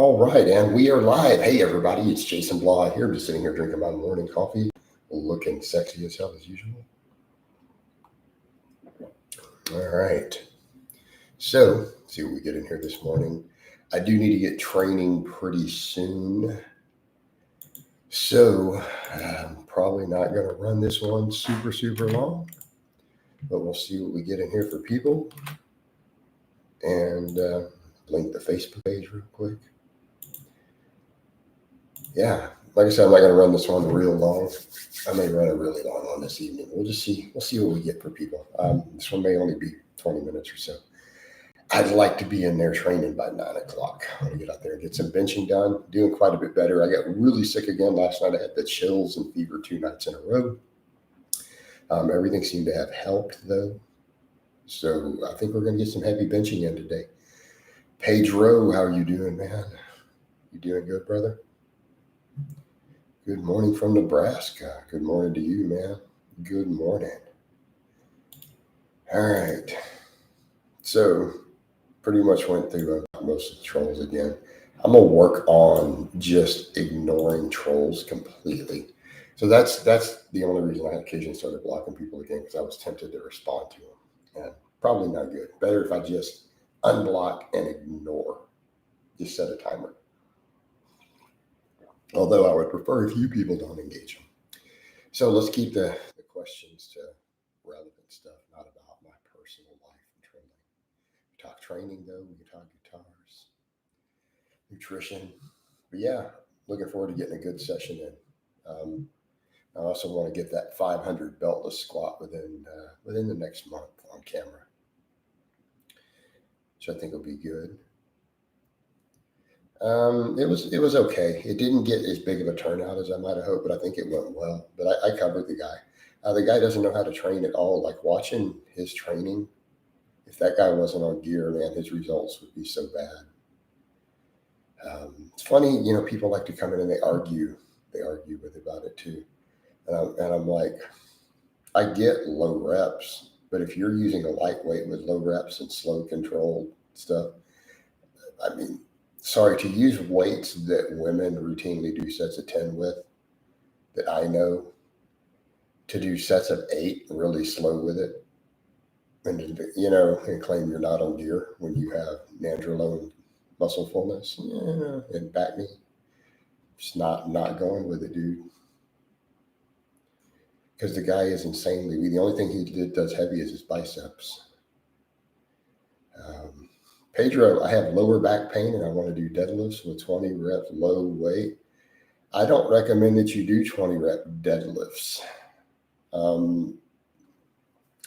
All right, and we are live. Hey, everybody, it's Jason Blaha here, just sitting here drinking my morning coffee, looking sexy as hell as usual. All right, so let's see what we get in here this morning. I do need to get training pretty soon, so I'm probably not going to run this one super long, but we'll see what we get in here for people. And link the Facebook page real quick. Yeah, like I said, I'm not going to run this one real long. I may run a really long one this evening. We'll just see. We'll see what we get for people. This one may only be 20 minutes or so. I'd like to be in there training by 9 o'clock. I want to get out there and get some benching done. Doing quite a bit better. I got really sick again last night. I had the chills and fever 2 nights in a row. Everything seemed to have helped though. So I think we're going to get some heavy benching in today. Pedro, how are you doing, man? You doing good, brother? Good morning from Nebraska. Good morning to you, man. Good morning. All right. So pretty much went through most of the trolls again. I'm going to work on just ignoring trolls completely. So that's the only reason I had occasionally started blocking people again, because I was tempted to respond to them. And probably not good. Better if I just unblock and ignore. Just set a timer. Although I would prefer if you people don't engage them. So let's keep the questions to relevant stuff, not about my personal life and training. We talk training though, we can talk guitars, nutrition. But yeah, looking forward to getting a good session in. I also want to get that 500 beltless squat within the next month on camera, which I think will be good. It was okay. It didn't get as big of a turnout as I might have hoped, but I think it went well. But I covered the guy. The guy doesn't know how to train at all. Like watching his training, if that guy wasn't on gear, man, his results would be so bad. It's funny, people like to come in and they argue with about it too. And I'm like, I get low reps, but if you're using a lightweight with low reps and slow controlled stuff, I mean, sorry, to use weights that women routinely do sets of 10 with, that I know, to do sets of 8 really slow with it, and and claim you're not on gear when you have nandrolone muscle fullness and back knee, just not going with it, dude. Because the guy is insanely weak. The only thing he does heavy is his biceps. Pedro, I have lower back pain and I want to do deadlifts with 20 reps low weight. I don't recommend that you do 20 rep deadlifts.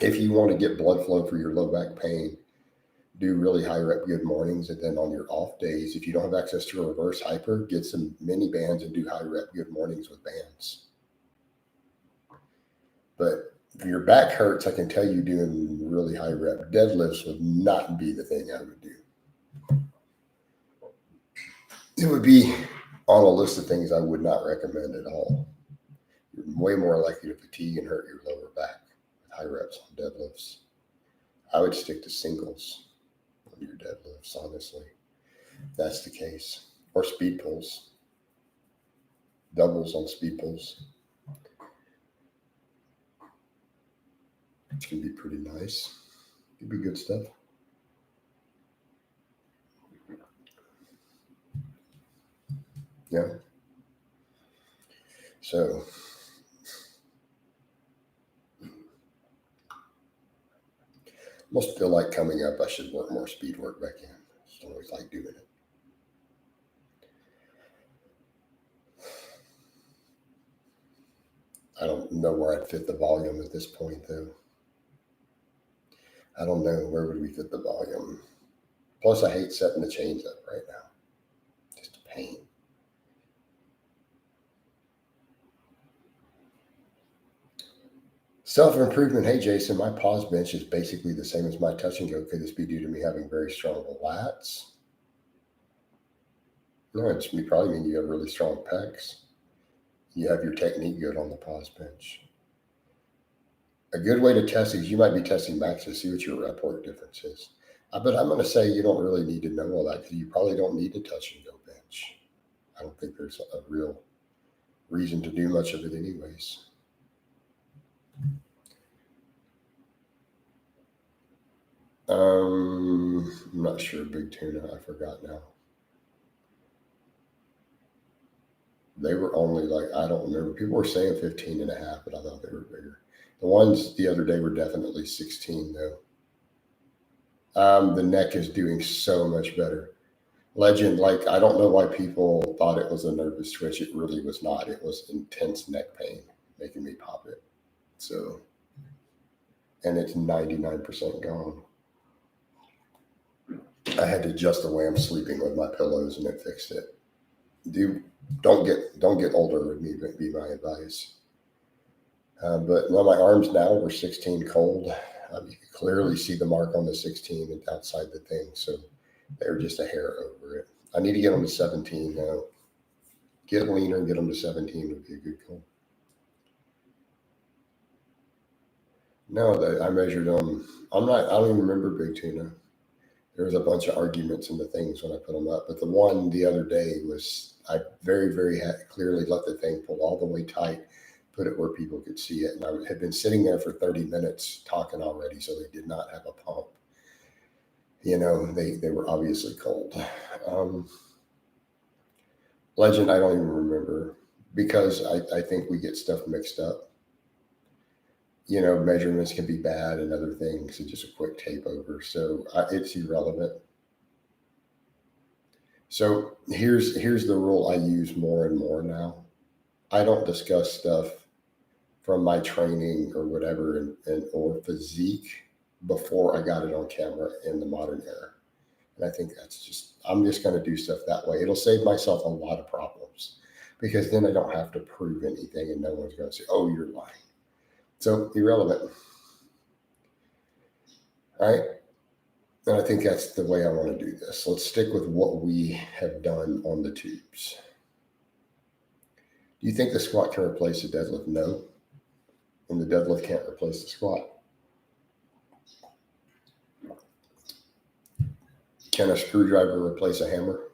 If you want to get blood flow for your low back pain, do really high rep good mornings. And then on your off days, if you don't have access to a reverse hyper, get some mini bands and do high rep good mornings with bands. But if your back hurts, I can tell you doing really high rep deadlifts would not be the thing I would do. It would be on a list of things I would not recommend at all. You're way more likely to fatigue and hurt your lower back with high reps on deadlifts. I would stick to singles on your deadlifts, honestly. If that's the case. Or speed pulls. Doubles on speed pulls. Which can be pretty nice. Could be good stuff. Yeah. So almost feel like coming up, I should work more speed work back in. I just always like doing it. I don't know where I'd fit the volume at this point, though. I don't know. Where would we fit the volume? Plus, I hate setting the chains up right now. Just a pain. Self-improvement. Hey, Jason, my pause bench is basically the same as my touch and go. Could this be due to me having very strong lats? No, it's probably mean you have really strong pecs. You have your technique good on the pause bench. A good way to test is you might be testing max to see what your rep work difference is. But I'm going to say you don't really need to know all that because you probably don't need to touch and go bench. I don't think there's a real reason to do much of it anyways. I'm not sure. Big tuna, I forgot now. They were only like, I don't remember. People were saying 15 and a half, but I thought they were bigger. The ones the other day were definitely 16 though. The neck is doing so much better. Legend, like, I don't know why people thought it was a nervous twitch. It really was not. It was intense neck pain making me pop it. So, and it's 99% gone. I had to adjust the way I'm sleeping with my pillows, and it fixed it. Don't get older with me, would be my advice. But no, my arms now were 16 cold. You could clearly see the mark on the 16 and outside the thing, so they were just a hair over it. I need to get them to 17 now. Get leaner and get them to 17 would be a good goal. No, I measured them. I don't even remember big tuna. There was a bunch of arguments in the things when I put them up, but the one the other day was, I very, very clearly let the thing pull all the way tight, put it where people could see it. And I had been sitting there for 30 minutes talking already, so they did not have a pump. You know, they were obviously cold. Legend, I don't even remember, because I think we get stuff mixed up. You know, measurements can be bad and other things, and just a quick tape over. So it's irrelevant. So here's the rule I use more and more now. I don't discuss stuff from my training or whatever or physique before I got it on camera in the modern era. And I think I'm just going to do stuff that way. It'll save myself a lot of problems, because then I don't have to prove anything and no one's going to say, oh, you're lying. So irrelevant. All right. And I think that's the way I want to do this. Let's stick with what we have done on the tubes. Do you think the squat can replace the deadlift? No. And the deadlift can't replace the squat. Can a screwdriver replace a hammer?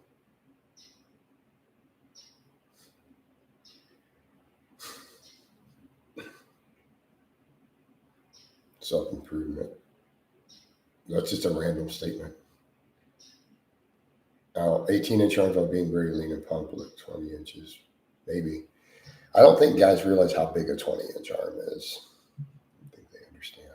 Self-improvement. That's just a random statement. 18-inch arms on being very lean and pumped with 20 inches. Maybe. I don't think guys realize how big a 20-inch arm is. I don't think they understand.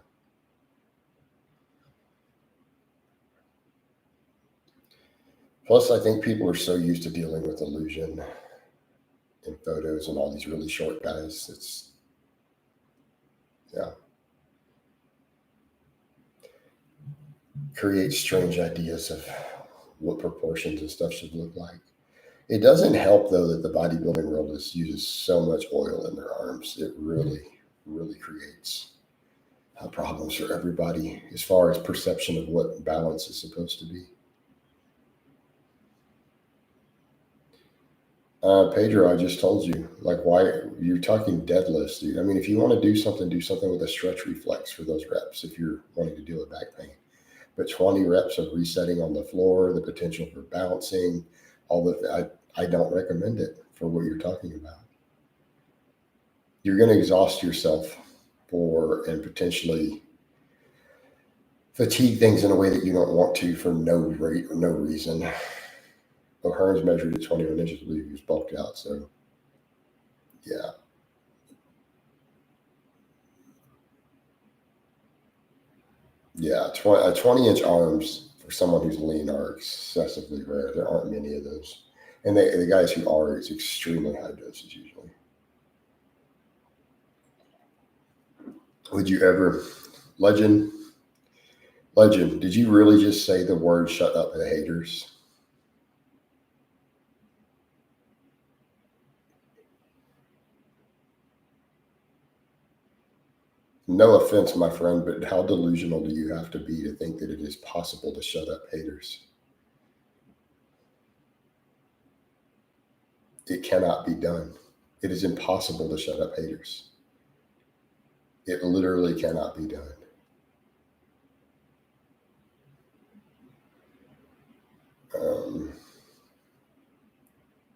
Plus, I think people are so used to dealing with illusion in photos and all these really short guys. Creates strange ideas of what proportions and stuff should look like. It doesn't help, though, that the bodybuilding world uses so much oil in their arms. It really, really creates problems for everybody as far as perception of what balance is supposed to be. Pedro, I just told you, like, why you're talking deadlifts, dude. I mean, if you want to do something with a stretch reflex for those reps if you're wanting to deal with back pain. But 20 reps of resetting on the floor, the potential for bouncing, I don't recommend it for what you're talking about. You're going to exhaust yourself and potentially fatigue things in a way that you don't want to for no reason. O'Hearn's measured at 21 inches, I believe he was bulked out. So, yeah. Yeah, 20-inch arms for someone who's lean are excessively rare. There aren't many of those. And the guys who are, it's extremely high dosage usually. Would you ever, Legend, did you really just say the word shut up the haters? No offense, my friend, but how delusional do you have to be to think that it is possible to shut up haters? It cannot be done. It is impossible to shut up haters. It literally cannot be done.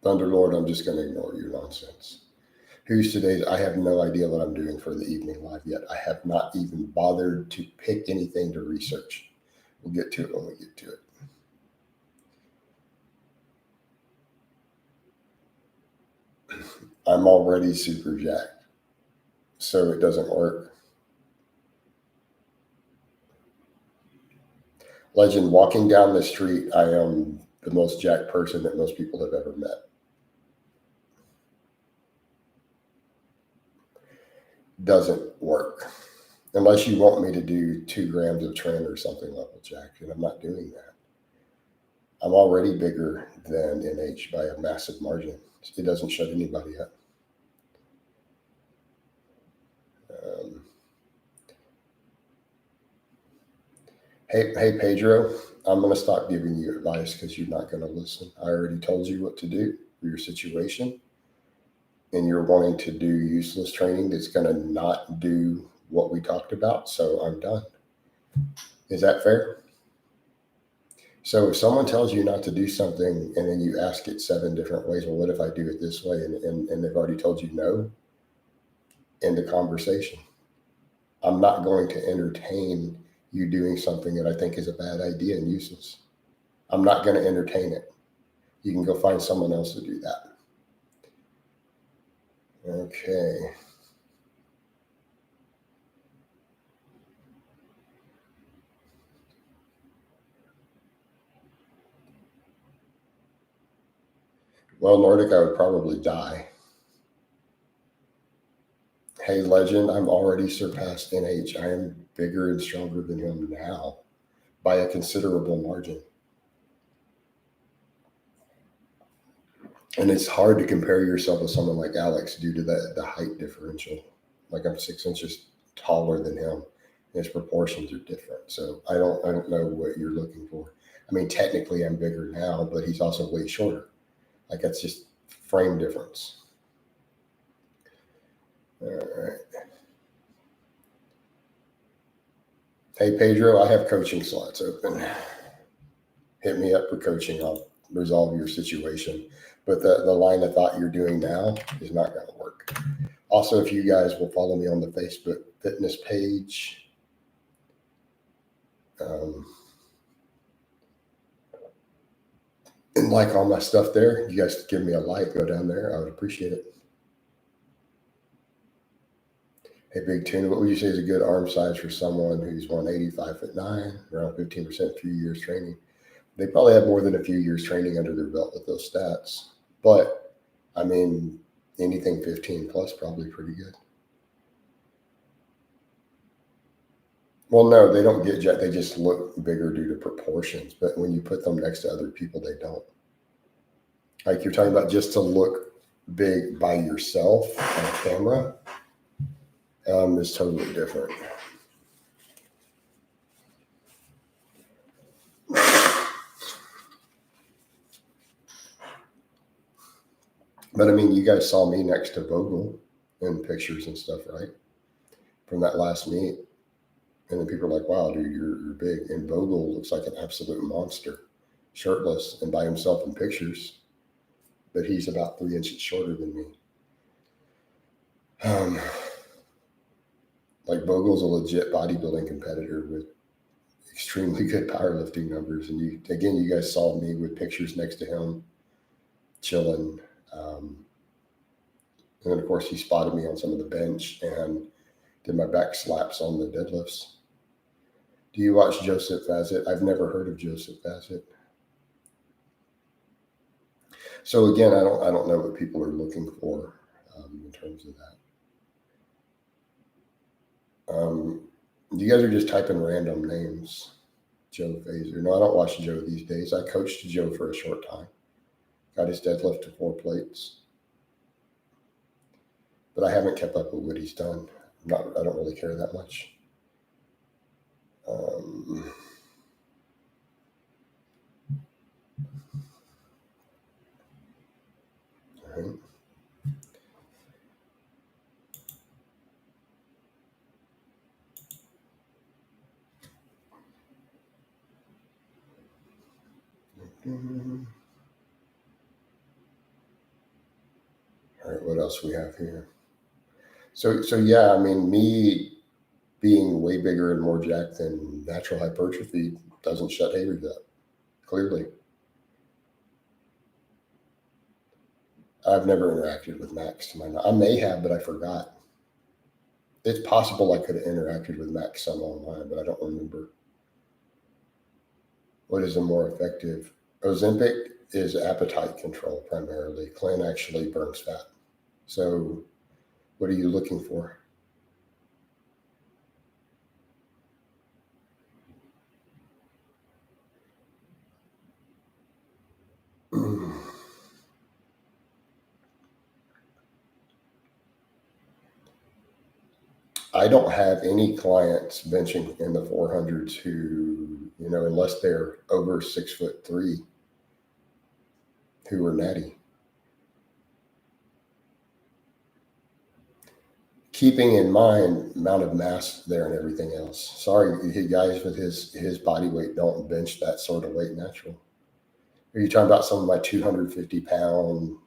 Thunderlord, I'm just going to ignore your nonsense. Who's today's? I have no idea what I'm doing for the evening live yet. I have not even bothered to pick anything to research. We'll get to it when we get to it. I'm already super jacked, so it doesn't work. Legend, walking down the street, I am the most jacked person that most people have ever met. Doesn't work. Unless you want me to do 2 grams of tren or something level jack, and I'm not doing that. I'm already bigger than NH by a massive margin. It doesn't shut anybody up. Hey, Pedro, I'm going to stop giving you advice because you're not going to listen. I already told you what to do for your situation, and you're wanting to do useless training that's going to not do what we talked about. So I'm done. Is that fair? So if someone tells you not to do something and then you ask it 7 different ways, well, what if I do it this way? And they've already told you no, end the conversation. I'm not going to entertain you doing something that I think is a bad idea and useless. I'm not going to entertain it. You can go find someone else to do that. Okay. Well, Nordic, I would probably die. Hey, Legend, I'm already surpassed NH. I am bigger and stronger than him now by a considerable margin. And it's hard to compare yourself with someone like Alex due to the height differential. Like I'm 6 inches taller than him. His proportions are different. So I don't know what you're looking for. I mean, technically I'm bigger now, but he's also way shorter. Like that's just frame difference. All right. Hey Pedro, I have coaching slots open. Hit me up for coaching. I'll resolve your situation. But the line of thought you're doing now is not going to work. Also, if you guys will follow me on the Facebook fitness page, and like all my stuff there, you guys give me a like, go down there. I would appreciate it. Hey, Big Tuna, what would you say is a good arm size for someone who's 185'9", around 15% few years training? They probably have more than a few years training under their belt with those stats. But, I mean, anything 15 plus probably pretty good. Well, no, they don't get jacked. They just look bigger due to proportions. But when you put them next to other people, they don't. Like you're talking about just to look big by yourself on camera is totally different. But I mean, you guys saw me next to Vogel in pictures and stuff, right? From that last meet. And then people are like, wow, dude, you're big. And Vogel looks like an absolute monster, shirtless and by himself in pictures. But he's about 3 inches shorter than me. Like Vogel's a legit bodybuilding competitor with extremely good powerlifting numbers. And you guys saw me with pictures next to him, chilling. And then, of course, he spotted me on some of the bench and did my back slaps on the deadlifts. Do you watch Joseph Fazit? I've never heard of Joseph Fazit. So again, I don't know what people are looking for in terms of that. You guys are just typing random names. Joe Fazer. No, I don't watch Joe these days. I coached Joe for a short time. Got his deadlift to 4 plates. But I haven't kept up with what he's done. I don't really care that much. All right. what else we have here. So yeah, I mean, me being way bigger and more jacked than natural hypertrophy doesn't shut haters up. Clearly, I've never interacted with Max to my knowledge. I may have, but I forgot. It's possible I could have interacted with Max some online, but I don't remember. What is a more effective? Ozempic is appetite control primarily. Clen actually burns fat. So, what are you looking for? I don't have any clients benching in the 400s who, unless they're over 6'3", who are natty. Keeping in mind amount of mass there and everything else. Sorry, guys with his body weight don't bench that sort of weight natural. Are you talking about some of my 250-pound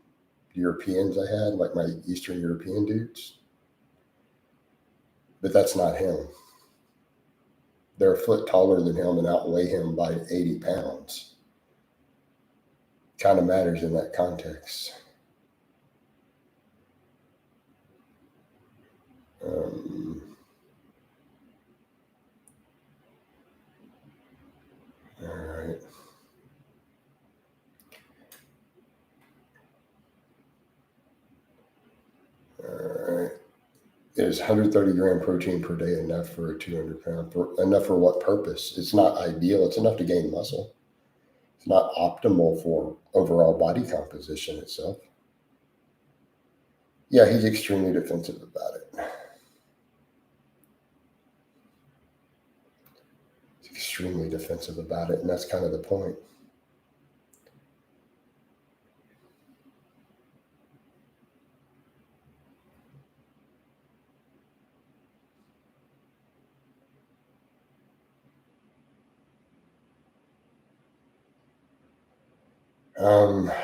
Europeans I had, like my Eastern European dudes? But that's not him. They're a foot taller than him and outweigh him by 80 pounds. Kind of matters in that context. All right. All right. Is 130 gram protein per day enough for a 200 pound? Enough for what purpose? It's not ideal. It's enough to gain muscle. It's not optimal for overall body composition itself. Yeah, he's extremely defensive about it. He's extremely defensive about it, and that's kind of the point.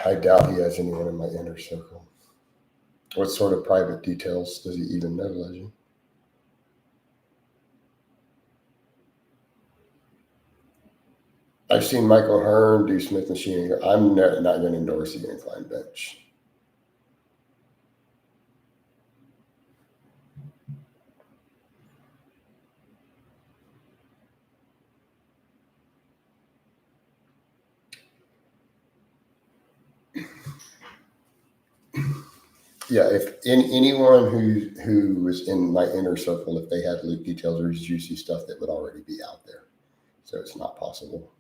I doubt he has anyone in my inner circle. What sort of private details does he even know, Legend? I've seen Michael Hearn do Smith Machine. I'm not going to endorse the incline bench. Yeah, if anyone who was in my inner circle, if they had loop details or juicy stuff, that would already be out there. So it's not possible.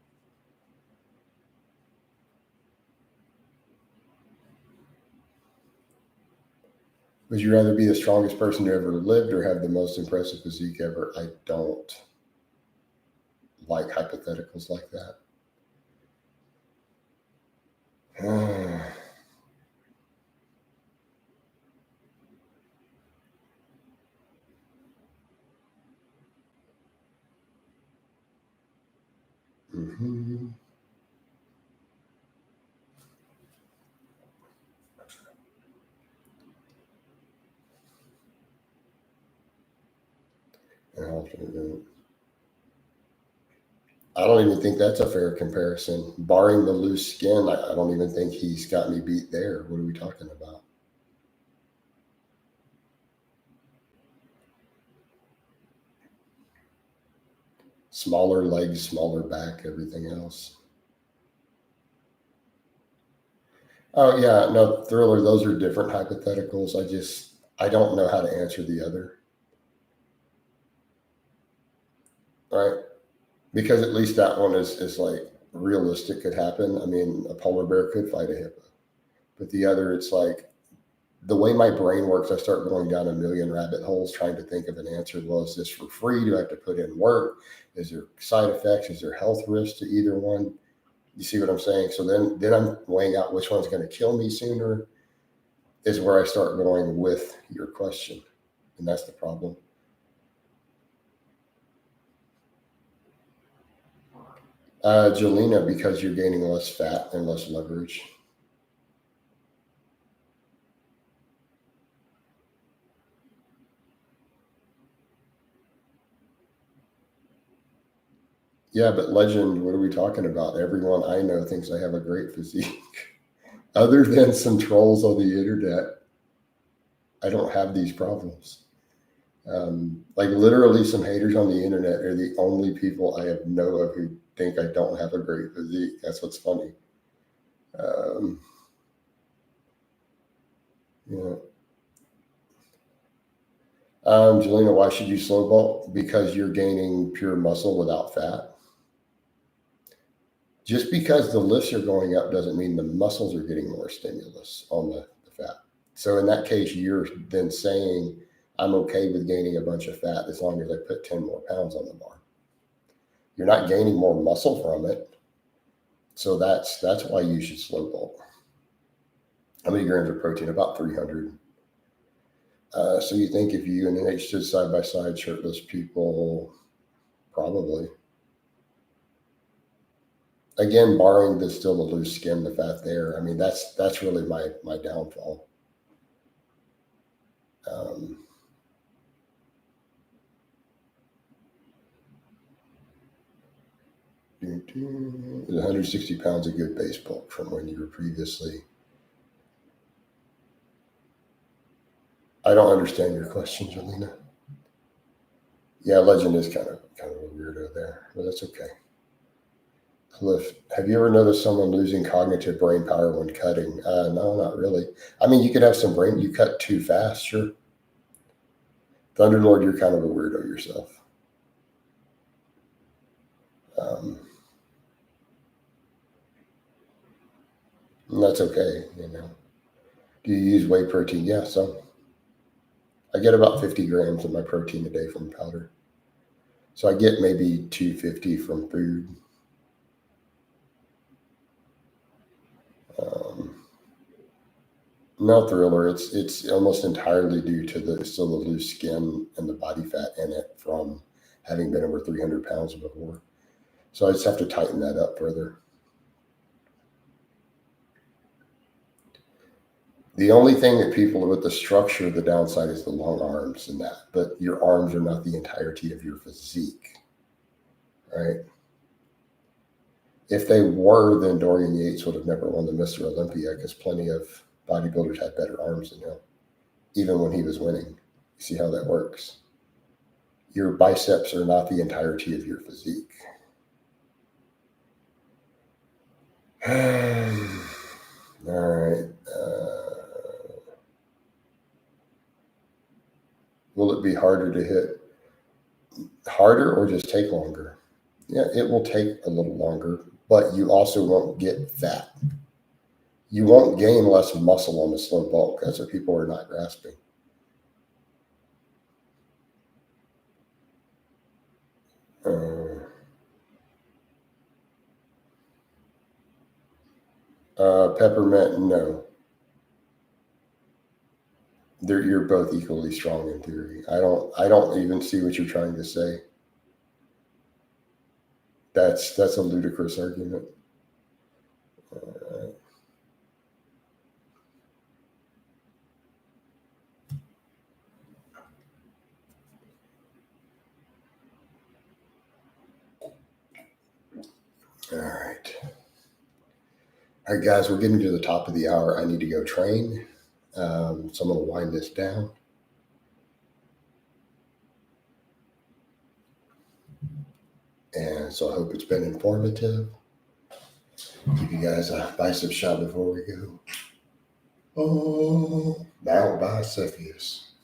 Would you rather be the strongest person who ever lived or have the most impressive physique ever? I don't like hypotheticals like that. Mm-hmm. I don't even think that's a fair comparison. Barring the loose skin, I don't even think he's got me beat there. What are we talking about? Smaller legs, smaller back, everything else. Oh yeah, no, Thriller, those are different hypotheticals. I don't know how to answer the other. Right? Because at least that one is like realistic, could happen. I mean, a polar bear could fight a hippo. But the other, it's like the way my brain works, I start going down a million rabbit holes trying to think of an answer. Well, is this for free? Do I have to put in work? Is there side effects? Is there health risks to either one? You see what I'm saying? So then I'm weighing out which one's going to kill me sooner, is where I start going with your question. And that's the problem. Jelena, because you're gaining less fat and less leverage. Yeah, but legend, what are we talking about? Everyone I know thinks I have a great physique. Other than some trolls on the internet, I don't have these problems. Like literally some haters on the internet are the only people I have know of who think I don't have a great physique. That's what's funny. Um, yeah. Jelena, why should you slow bulk? Because you're gaining pure muscle without fat. Just because the lifts are going up doesn't mean the muscles are getting more stimulus on the fat. So in that case, you're then saying, I'm okay with gaining a bunch of fat as long as I put 10 more pounds on the bar. You're not gaining more muscle from it. So that's why you should slow bulk. How many grams of protein? About 300. So you think if you and NH stood side by side, shirtless people, probably. Again, barring the still the loose skin, the fat there. I mean, that's really my downfall. Is 160 pounds a good base bulk from when you were previously? I don't understand your question, Jelena. Yeah, legend is kind of a weirdo there, but that's okay. Cliff, have you ever noticed someone losing cognitive brain power when cutting? No, not really. I mean, you could have some brain. You cut too fast, sure. Thunderlord, you're kind of a weirdo yourself. And that's okay, you know. Do you use whey protein? Yeah, some. I get about 50 grams of my protein a day from powder. So I get maybe 250 from food. No thriller. It's almost entirely due to the still the loose skin and the body fat in it from having been over 300 pounds before. So I just have to tighten that up further. The only thing that people with the structure, the downside is the long arms and that, but your arms are not the entirety of your physique, right? If they were, then Dorian Yates would have never won the Mr. Olympia because plenty of bodybuilders had better arms than him, even when he was winning. You see how that works? Your biceps are not the entirety of your physique. All right. Will it be harder to hit? Harder or just take longer? Yeah, it will take a little longer, but you also won't get fat. You won't gain less muscle on the slow bulk. That's what people are not grasping. Peppermint, no. You're both equally strong in theory. I don't even see what you're trying to say. That's a ludicrous argument. All right. All right, guys, we're getting to the top of the hour. I need to go train. So I'm going to wind this down. And so I hope it's been informative. Give you guys a bicep shot before we go. Oh, now Bicephius.